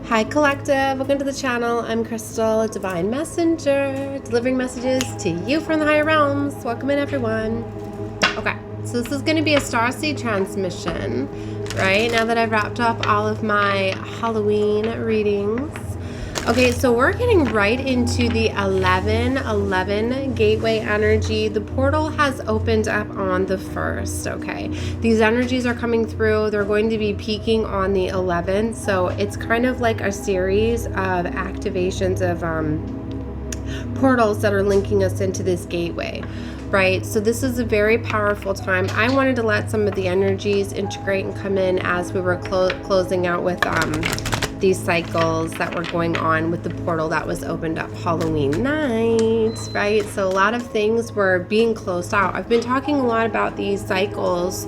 Hi Collective, welcome to the channel. I'm Crystal, a divine messenger, delivering messages to you from the higher realms. Welcome in everyone. Okay, so this is going to be a Starseed transmission, right? Now that I've wrapped up all of my Halloween readings. Okay, so we're getting right into the 11/11 gateway energy. The portal has opened up on the 1st, okay? These energies are coming through. They're going to be peaking on the 11th, so it's kind of like a series of activations of portals that are linking us into this gateway, right? So this is a very powerful time. I wanted to let some of the energies integrate and come in as we were closing out with these cycles that were going on with the portal that was opened up Halloween night, right? So a lot of things were being closed out. I've been talking a lot about these cycles,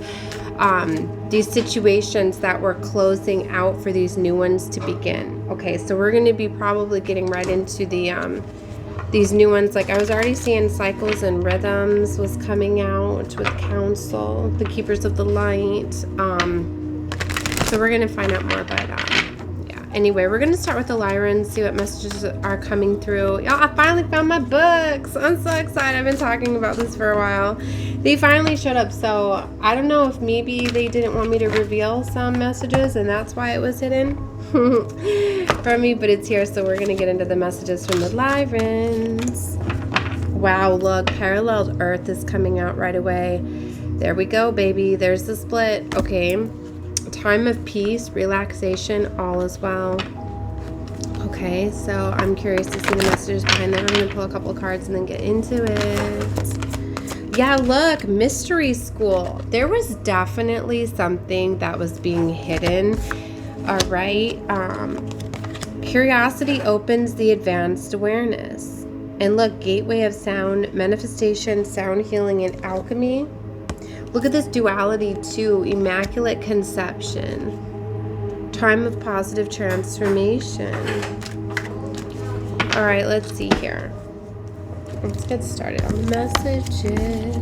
these situations that were closing out for these new ones to begin. Okay, so we're going to be probably getting right into the these new ones. Like I was already seeing cycles and rhythms was coming out with council, the keepers of the light. So we're going to find out more about anyway, we're going to start with the Lyran, see what messages are coming through. Y'all, I finally found my books. I'm so excited. I've been talking about this for a while. They finally showed up, so I don't know if maybe they didn't want me to reveal some messages and that's why it was hidden from me, but it's here, so we're going to get into the messages from the Lyrans. Wow, look, Paralleled Earth is coming out right away. There we go, baby. There's the split. Okay. Time of peace, relaxation, all is well. Okay, so I'm curious to see the messages behind that. I'm going to pull a couple of cards and then get into it. Yeah, look, mystery school. There was definitely something that was being hidden. All right. Curiosity opens the advanced awareness. And look, gateway of sound, manifestation, sound healing, and alchemy. Look at this duality too. Immaculate conception. Time of positive transformation. All right, let's see here. Let's get started on the messages.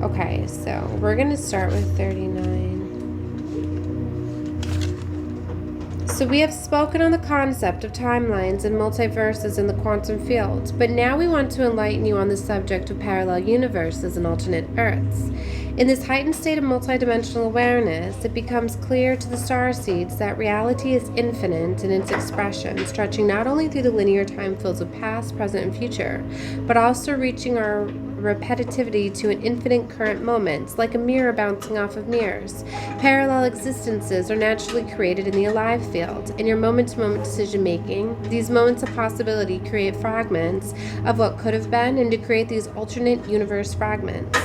Okay, so we're going to start with 39. So we have spoken on the concept of timelines and multiverses in the quantum field, but now we want to enlighten you on the subject of parallel universes and alternate Earths. In this heightened state of multidimensional awareness, it becomes clear to the Starseeds that reality is infinite in its expression, stretching not only through the linear time fields of past, present, and future, but also reaching our repetitivity to an infinite current moments, like a mirror bouncing off of mirrors. Parallel existences are naturally created in the alive field. In your moment-to-moment decision-making, these moments of possibility create fragments of what could have been, and to create these alternate universe fragments.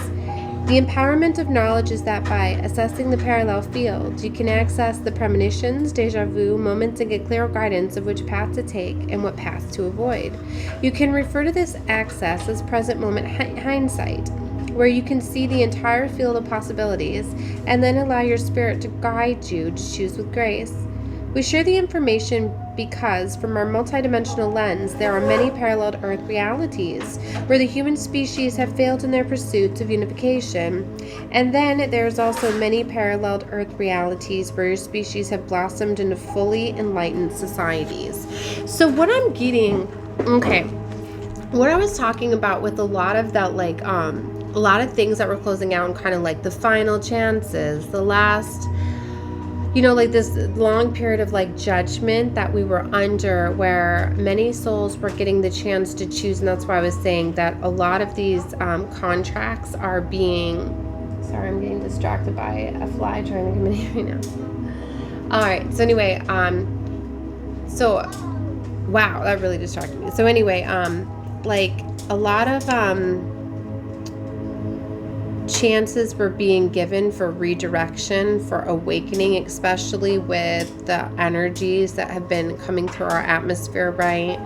The empowerment of knowledge is that by assessing the parallel field, you can access the premonitions, deja vu, moments, and get clear guidance of which path to take and what path to avoid. You can refer to this access as present moment hindsight, where you can see the entire field of possibilities and then allow your spirit to guide you to choose with grace. We share the information because, from our multidimensional lens, there are many paralleled Earth realities where the human species have failed in their pursuits of unification. And then there's also many paralleled Earth realities where your species have blossomed into fully enlightened societies. So what I'm getting, okay, what I was talking about with a lot of that, like, a lot of things that were closing out and kind of like the final chances, the last, you know, like this long period of like judgment that we were under, where many souls were getting the chance to choose. And that's why I was saying that a lot of these contracts are being, sorry, I'm getting distracted by a fly trying to come in here right now. All right, so anyway, so wow, that really distracted me. So anyway, like a lot of chances were being given for redirection, for awakening, especially with the energies that have been coming through our atmosphere, right?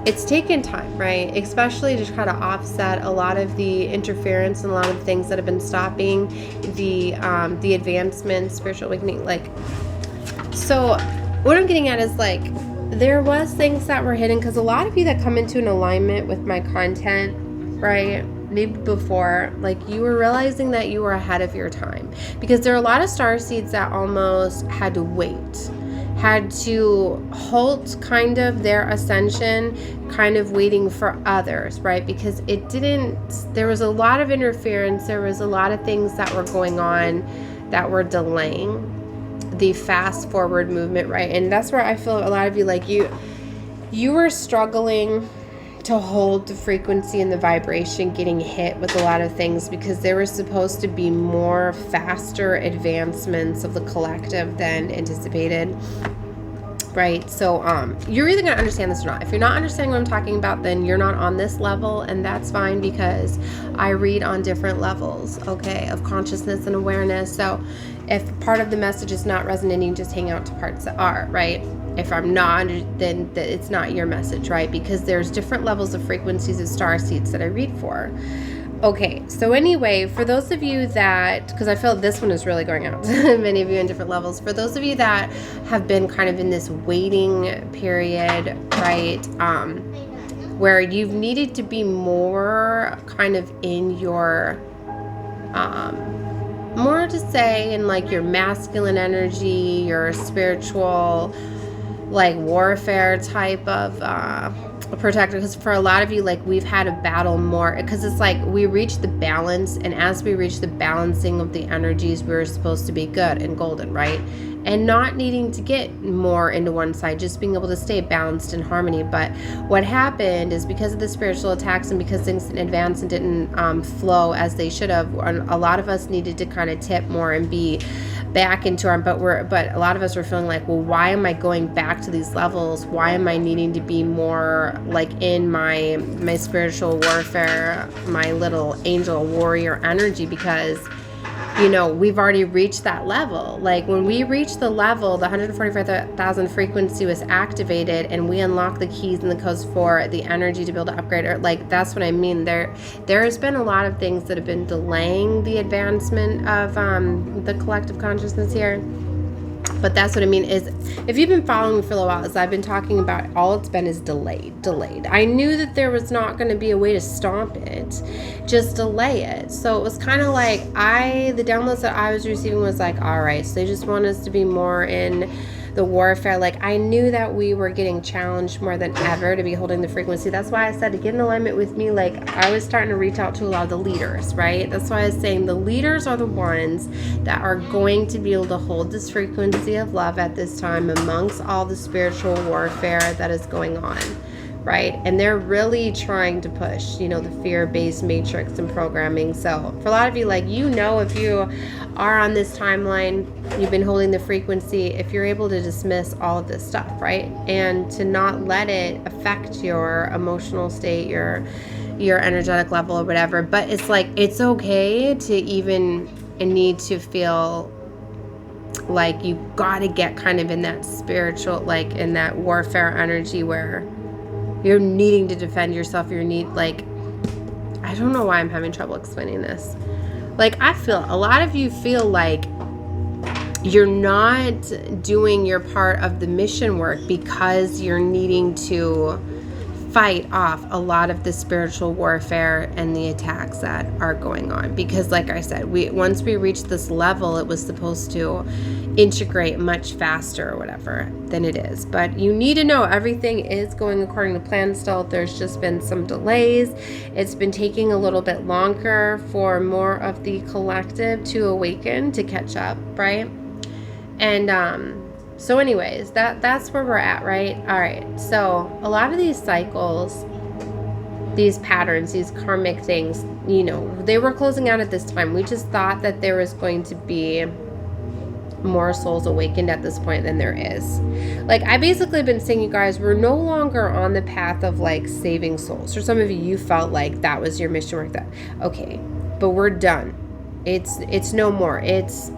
It's taken time, right? Especially to try to offset a lot of the interference and a lot of things that have been stopping the advancement, spiritual awakening. Like, so what I'm getting at is like, there was things that were hidden, because a lot of you that come into an alignment with my content, right, maybe before, like, you were realizing that you were ahead of your time, because there are a lot of starseeds that almost had to wait had to halt kind of their ascension, kind of waiting for others, right? Because there was a lot of interference, there was a lot of things that were going on that were delaying the fast forward movement, right? And that's where I feel a lot of you, like you were struggling to hold the frequency and the vibration, getting hit with a lot of things, because there was supposed to be more faster advancements of the collective than anticipated, right? So you're either going to understand this or not. If you're not understanding what I'm talking about, then you're not on this level, and that's fine, because I read on different levels, okay, of consciousness and awareness. So if part of the message is not resonating, just hang out to parts that are, right? If I'm not, then it's not your message, right? Because there's different levels of frequencies of starseeds that I read for. Okay, so anyway, for those of you that, because I feel this one is really going out to many of you in different levels, for those of you that have been kind of in this waiting period, right, where you've needed to be more kind of in your, more to say in like your masculine energy, your spiritual, like warfare type of protector, because for a lot of you, like, we've had to battle more, because it's like we reach the balance, and as we reach the balancing of the energies, we're supposed to be good and golden, right? And not needing to get more into one side, just being able to stay balanced in harmony. But what happened is, because of the spiritual attacks and because things didn't advance and didn't flow as they should have, a lot of us needed to kind of tip more and be back into our, but a lot of us were feeling like, well, why am I going back to these levels? Why am I needing to be more like in my spiritual warfare, my little angel warrior energy? Because, you know, we've already reached that level. Like when we reached the level, the 144,000 frequency was activated, and we unlocked the keys and the codes for the energy to be able to upgrade. Or like, that's what I mean. There has been a lot of things that have been delaying the advancement of the collective consciousness here. But that's what I mean is, if you've been following me for a while, as I've been talking about, all it's been is delayed. I knew that there was not going to be a way to stop it, just delay it. So it was kind of like, the downloads that I was receiving was like, all right, so they just want us to be more in the warfare. Like, I knew that we were getting challenged more than ever to be holding the frequency. That's why I said to get in alignment with me. Like, I was starting to reach out to a lot of the leaders, right? That's why I was saying the leaders are the ones that are going to be able to hold this frequency of love at this time amongst all the spiritual warfare that is going on, right? And they're really trying to push, you know, the fear-based matrix and programming. So for a lot of you, like, you know, if you are on this timeline, you've been holding the frequency, if you're able to dismiss all of this stuff, right? And to not let it affect your emotional state, your energetic level or whatever. But it's like, it's okay to even need to feel like you got to get kind of in that spiritual, like in that warfare energy where you're needing to defend yourself. Like, I don't know why I'm having trouble explaining this. Like, I feel a lot of you feel like you're not doing your part of the mission work because you're needing to fight off a lot of the spiritual warfare and the attacks that are going on. Because like I said, once we reached this level, it was supposed to integrate much faster or whatever than it is. But you need to know everything is going according to plan still. There's just been some delays. It's been taking a little bit longer for more of the collective to awaken, to catch up, right? And so anyways, that's where we're at, right? All right. So a lot of these cycles, these patterns, these karmic things, you know, they were closing out at this time. We just thought that there was going to be more souls awakened at this point than there is. Like, I basically been saying, you guys, we're no longer on the path of like saving souls. For some of you, you felt like that was your mission work. That okay, but we're done. It's no more. It's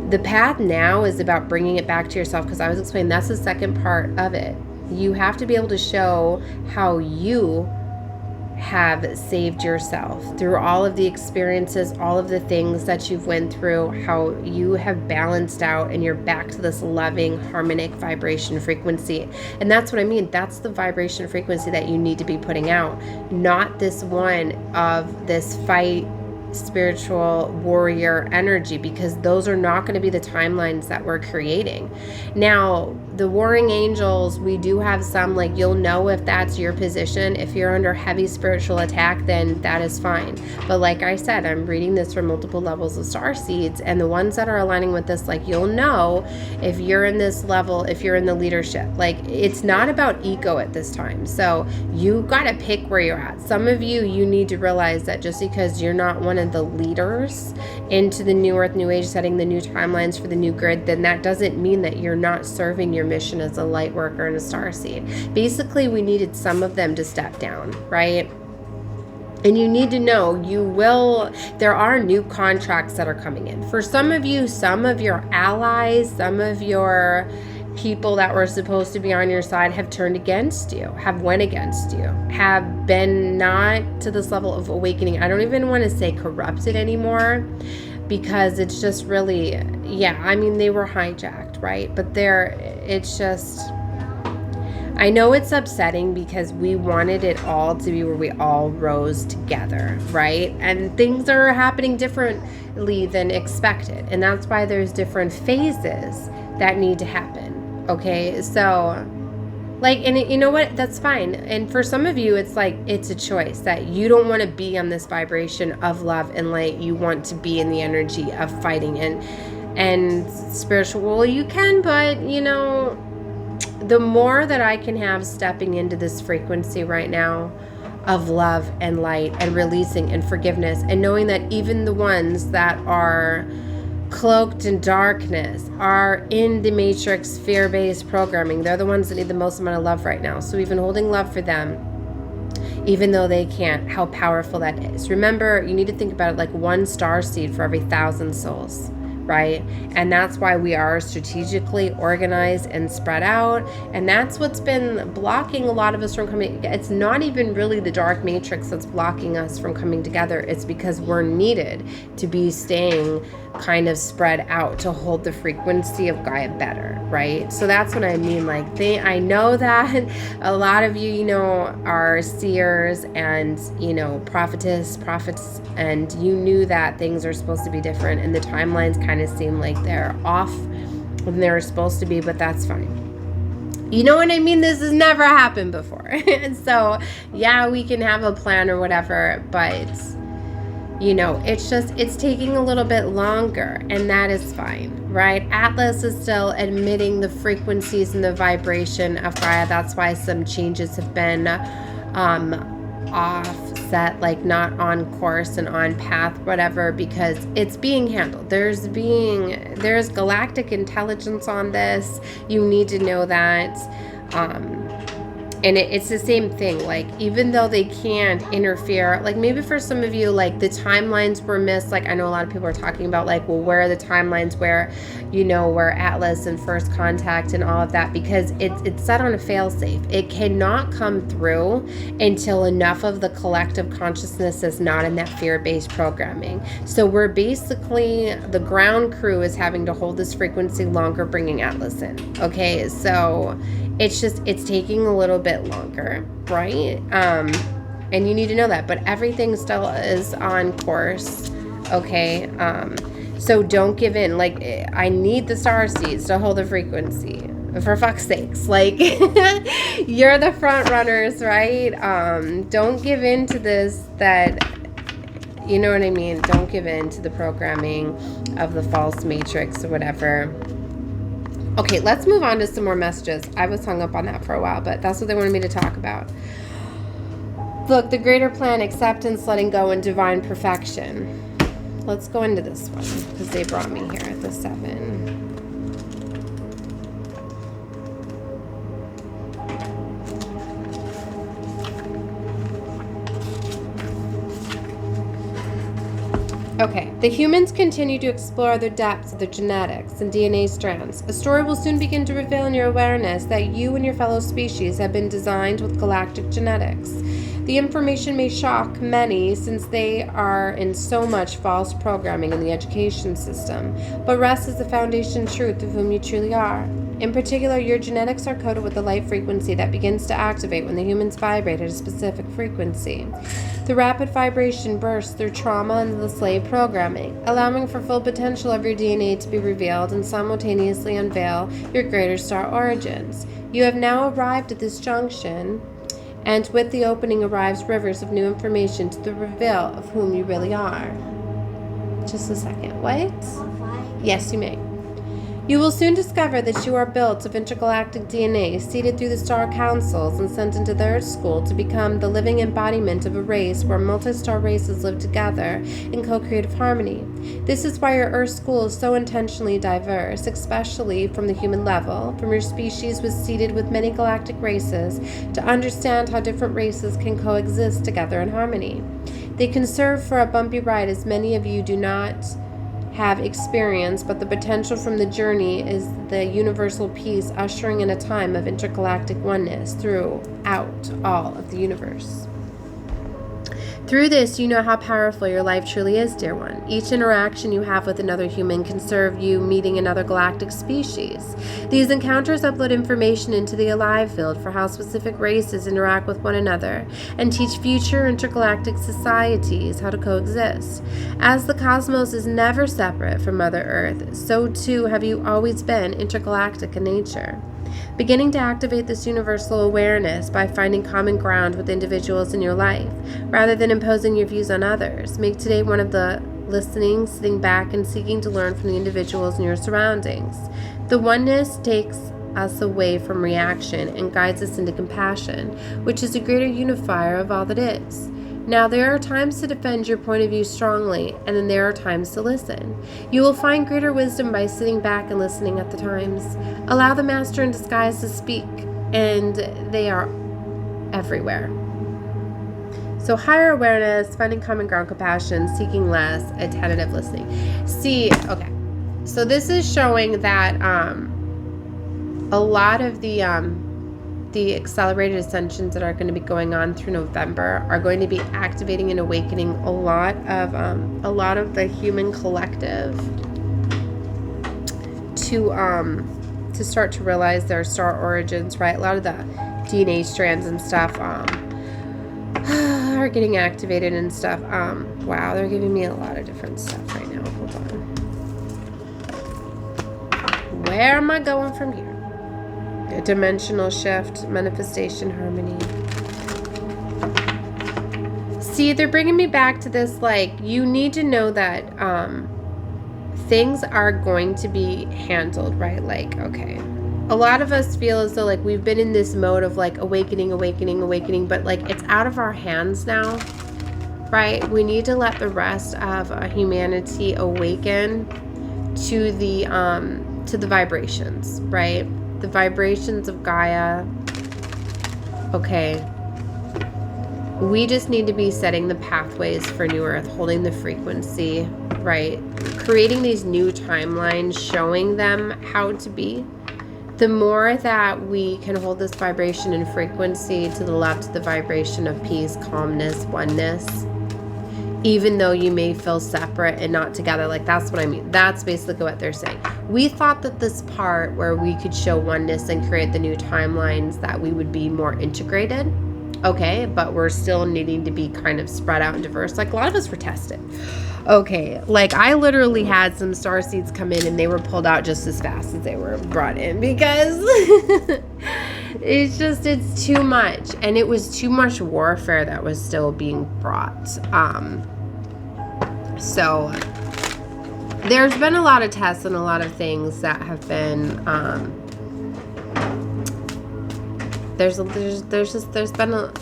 the path now is about bringing it back to yourself, because I was explaining that's the second part of it. You have to be able to show how you have saved yourself through all of the experiences, all of the things that you've went through, how you have balanced out and you're back to this loving, harmonic vibration frequency. And that's what I mean. That's the vibration frequency that you need to be putting out, not this one of this fight, spiritual warrior energy, because those are not going to be the timelines that we're creating. Now, the warring angels, we do have some, like, you'll know if that's your position. If you're under heavy spiritual attack, then that is fine. But like I said, I'm reading this from multiple levels of starseeds, and the ones that are aligning with this, like, you'll know if you're in this level, if you're in the leadership. Like, it's not about ego at this time. So you got to pick where you're at. Some of you need to realize that just because you're not one of the leaders into the new earth, new age, setting the new timelines for the new grid, then that doesn't mean that you're not serving your mission as a light worker and a starseed. Basically, we needed some of them to step down, right? And you need to know there are new contracts that are coming in. For some of you, some of your allies, some of your people that were supposed to be on your side have turned against you, have went against you, have been not to this level of awakening. I don't even want to say corrupted anymore, because it's just really, yeah, I mean, they were hijacked, right? But it's just, I know it's upsetting because we wanted it all to be where we all rose together, right? And things are happening differently than expected. And that's why there's different phases that need to happen. Okay, so, like, and you know what? That's fine. And for some of you, it's like, it's a choice that you don't want to be on this vibration of love and light. You want to be in the energy of fighting and spiritual. Well, you can, but, you know, the more that I can have stepping into this frequency right now of love and light and releasing and forgiveness, and knowing that even the ones that are cloaked in darkness are in the matrix fear-based programming, they're the ones that need the most amount of love right now. So even holding love for them, even though they can't, how powerful that is. Remember, you need to think about it like one starseed for every 1,000 souls, right? And that's why we are strategically organized and spread out. And that's what's been blocking a lot of us from coming. It's not even really the dark matrix that's blocking us from coming together. It's because we're needed to be staying kind of spread out to hold the frequency of Gaia better, right? So that's what I mean. Like, I know that a lot of you, you know, are seers and, you know, prophets, and you knew that things are supposed to be different, and the timelines kind of seem like they're off when they're supposed to be, but that's fine. You know what I mean? This has never happened before. And so, yeah, we can have a plan or whatever, but, you know, it's taking a little bit longer, and that is fine, right? Atlas is still admitting the frequencies and the vibration of Gaia. That's why some changes have been offset, like not on course and on path, whatever, because it's being handled. There's galactic intelligence on this. You need to know that. And it's the same thing, like, even though they can't interfere, like, maybe for some of you, like, the timelines were missed. Like, I know a lot of people are talking about, like, well, where are the timelines where, you know, where Atlas and First Contact and all of that, because it's set on a fail-safe. It cannot come through until enough of the collective consciousness is not in that fear-based programming. So we're basically, the ground crew is having to hold this frequency longer, bringing Atlas in. Okay, so it's taking a little bit longer, right? And you need to know that, but everything still is on course, okay? So don't give in. Like, I need the Starseeds to hold the frequency, for fuck's sakes. Like, you're the front runners, right? Don't give in to this, that, you know what I mean? Don't give in to the programming of the false matrix or whatever. Okay, let's move on to some more messages. I was hung up on that for a while, but that's what they wanted me to talk about. Look, the greater plan, acceptance, letting go, and divine perfection. Let's go into this one, because they brought me here at the 7. Okay. The humans continue to explore the depths of their genetics and DNA strands. A story will soon begin to reveal in your awareness that you and your fellow species have been designed with galactic genetics. The information may shock many since they are in so much false programming in the education system, but rest is the foundation truth of whom you truly are. In particular, your genetics are coded with the light frequency that begins to activate when the humans vibrate at a specific frequency. The rapid vibration bursts through trauma and the slave programming, allowing for full potential of your DNA to be revealed and simultaneously unveil your greater star origins. You have now arrived at this junction, and with the opening arrives rivers of new information to the reveal of whom you really are. Just a second. What? Yes, you may. You will soon discover that you are built of intergalactic DNA, seeded through the star councils and sent into the Earth School to become the living embodiment of a race where multi-star races live together in co-creative harmony. This is why your Earth School is so intentionally diverse, especially from the human level. From your species was seeded with many galactic races to understand how different races can coexist together in harmony. They can serve for a bumpy ride, as many of you do not have experience, but the potential from the journey is the universal peace, ushering in a time of intergalactic oneness throughout all of the universe. Through this, you know how powerful your life truly is, dear one. Each interaction you have with another human can serve you meeting another galactic species. These encounters upload information into the alive field for how specific races interact with one another and teach future intergalactic societies how to coexist. As the cosmos is never separate from Mother Earth, so too have you always been intergalactic in nature. Beginning to activate this universal awareness by finding common ground with individuals in your life, rather than imposing your views on others. Make today one of the listening, sitting back, and seeking to learn from the individuals in your surroundings. The oneness takes us away from reaction and guides us into compassion, which is a greater unifier of all that is. Now, there are times to defend your point of view strongly, and then there are times to listen. You will find greater wisdom by sitting back and listening at the times. Allow the master in disguise to speak, and they are everywhere. So higher awareness, finding common ground, compassion, seeking less, attentive listening. See, okay. So this is showing that a lot of the accelerated ascensions that are going to be going on through November are going to be activating and awakening a lot of the human collective to start to realize their star origins, right? A lot of the DNA strands and stuff are getting activated and stuff. Wow, they're giving me a lot of different stuff right now. Hold on. Where am I going from here? A dimensional shift, manifestation, harmony. See, they're bringing me back to this, like, you need to know that things are going to be handled, right? Like, okay, a lot of us feel as though, like, we've been in this mode of, like, awakening, but, like, it's out of our hands now, right? We need to let the rest of humanity awaken to the vibrations, right? The vibrations of Gaia. Okay. We just need to be setting the pathways for New Earth, holding the frequency, right? Creating these new timelines, showing them how to be. The more that we can hold this vibration and frequency to the left of the vibration of peace, calmness, oneness, even though you may feel separate and not together. Like, that's what I mean. That's basically what they're saying. We thought that this part where we could show oneness and create the new timelines, that we would be more integrated. Okay, but we're still needing to be kind of spread out and diverse. Like, a lot of us were tested. Okay, like, I literally had some starseeds come in and they were pulled out just as fast as they were brought in, because it's too much. And it was too much warfare that was still being brought. So there's been a lot of tests and a lot of things that have been, there's been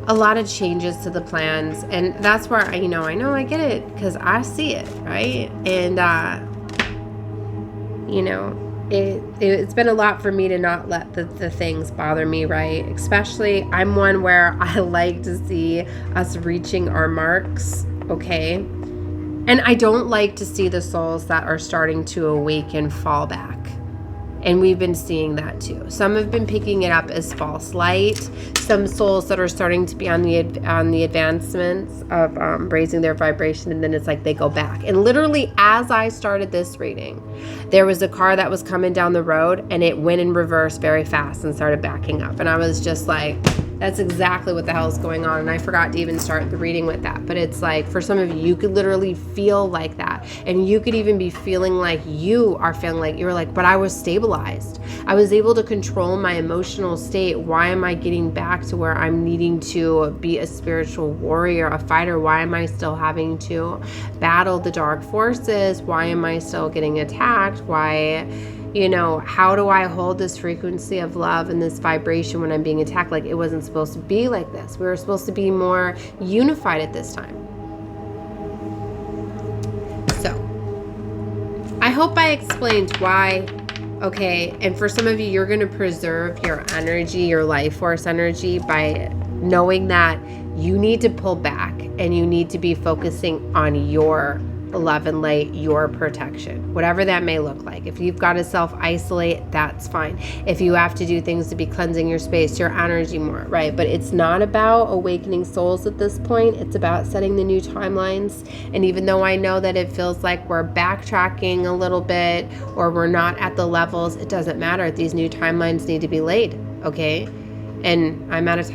a lot of changes to the plans, and that's where I know I get it, because I see it, right? And it's been a lot for me to not let the things bother me, right? Especially, I'm one where I like to see us reaching our marks, okay? And I don't like to see the souls that are starting to awaken fall back. And we've been seeing that too. Some have been picking it up as false light. Some souls that are starting to be on the advancements of raising their vibration, and then it's like they go back. And literally, as I started this reading, there was a car that was coming down the road, and it went in reverse very fast and started backing up. And I was just like, that's exactly what the hell is going on. And I forgot to even start the reading with that. But it's like, for some of you, you could literally feel like that. And you could even be feeling like you are feeling like, you're like, but I was stabilized. I was able to control my emotional state. Why am I getting back to where I'm needing to be a spiritual warrior, a fighter? Why am I still having to battle the dark forces? Why am I still getting attacked? Why... You know, how do I hold this frequency of love and this vibration when I'm being attacked? Like, it wasn't supposed to be like this. We were supposed to be more unified at this time. So, I hope I explained why. Okay, and for some of you, you're going to preserve your energy, your life force energy, by knowing that you need to pull back and you need to be focusing on your love and light, your protection, whatever that may look like. If you've got to self-isolate, that's fine. If you have to do things to be cleansing your space, your energy more, right? But it's not about awakening souls at this point. It's about setting the new timelines. And even though I know that it feels like we're backtracking a little bit or we're not at the levels, it doesn't matter. These new timelines need to be laid, okay? And I'm out of time.